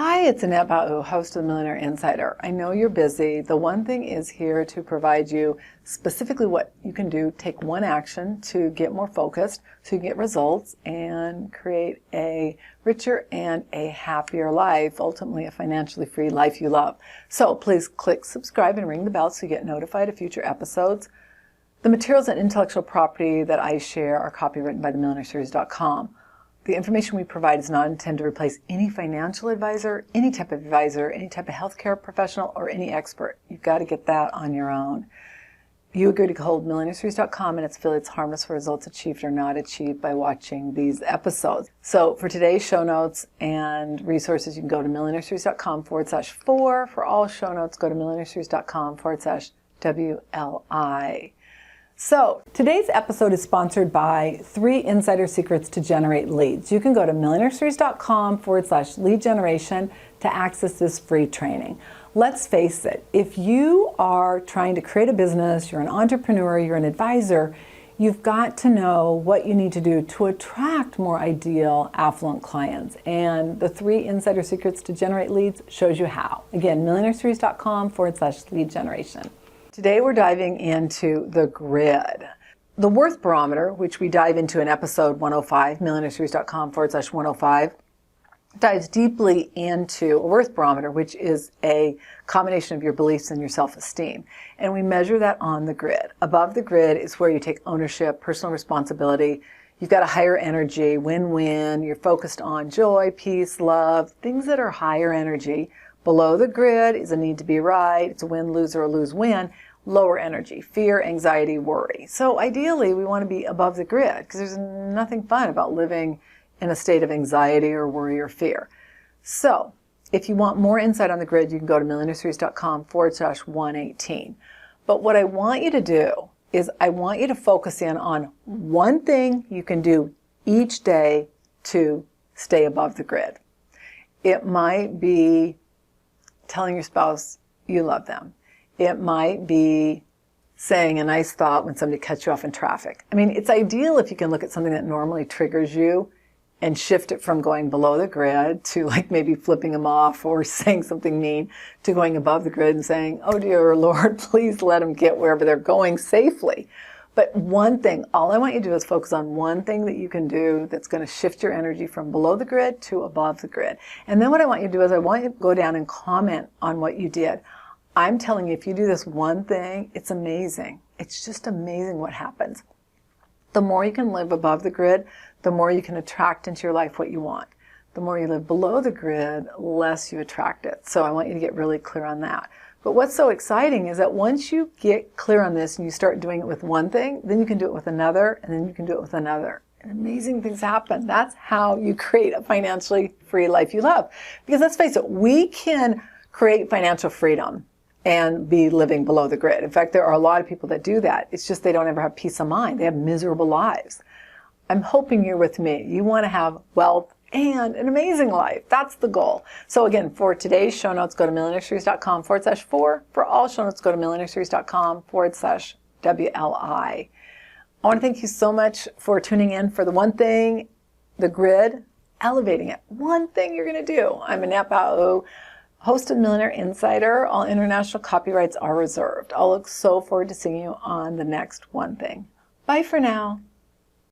Hi, it's Ep4, host of the Millionaire Insider. I know you're busy. The one thing is here to provide you specifically what you can do. Take one action to get more focused, so you can get results and create a richer and a happier life, ultimately a financially free life you love. So please click subscribe and ring the bell so you get notified of future episodes. The materials and intellectual property that I share are copywritten by themillionaireseries.com. The information we provide is not intended to replace any financial advisor, any type of healthcare professional, or any expert. You've got to get that on your own. You agree to hold Millionaireseries.com and its affiliates harmless for results achieved or not achieved by watching these episodes. So for today's show notes and resources, you can go to millionaireseries.com/4. For all show notes, go to millionaireseries.com/WLI. So today's episode is sponsored by 3 insider secrets to generate leads. You can go to millionaireseries.com/lead generation to access this free training. Let's face it, if you are trying to create a business, you're an entrepreneur, you're an advisor, you've got to know what you need to do to attract more ideal, affluent clients. And the 3 insider secrets to generate leads shows you how. Again, millionaireseries.com/lead generation. Today we're diving into the grid. The Worth Barometer, which we dive into in episode 105, millionaireseries.com/105, dives deeply into a Worth Barometer, which is a combination of your beliefs and your self-esteem. And we measure that on the grid. Above the grid is where you take ownership, personal responsibility. You've got a higher energy, win-win. You're focused on joy, peace, love, things that are higher energy. Below the grid is a need to be right. It's a win-lose or a lose-win. Lower energy, fear, anxiety, worry. So ideally, we want to be above the grid because there's nothing fun about living in a state of anxiety or worry or fear. So if you want more insight on the grid, you can go to millionaireseries.com/118. But what I want you to do is I want you to focus in on one thing you can do each day to stay above the grid. It might be telling your spouse you love them. It might be saying a nice thought when somebody cuts you off in traffic. I mean, it's ideal if you can look at something that normally triggers you and shift it from going below the grid to like maybe flipping them off or saying something mean to going above the grid and saying, oh dear Lord, please let them get wherever they're going safely. But one thing, all I want you to do is focus on one thing that you can do that's going to shift your energy from below the grid to above the grid. And then what I want you to do is I want you to go down and comment on what you did. I'm telling you, if you do this one thing, it's amazing. It's just amazing what happens. The more you can live above the grid, the more you can attract into your life what you want. The more you live below the grid, less you attract it. So I want you to get really clear on that. But what's so exciting is that once you get clear on this and you start doing it with one thing, then you can do it with another, and then you can do it with another. And amazing things happen. That's how you create a financially free life you love. Because let's face it, we can create financial freedom and be living below the grid. In fact, there are a lot of people that do that. It's just they don't ever have peace of mind. They have miserable lives. I'm hoping you're with me. You want to have wealth and an amazing life. That's the goal. So again, for today's show notes, go to millionaireseries.com/4. For all show notes, go to millionaireseries.com/WLI. I want to thank you so much for tuning in for the one thing, the grid, elevating it. One thing you're going to do. I'm Ep4, host of Millionaire Insider. All international copyrights are reserved. I'll look so forward to seeing you on the next one thing. Bye for now.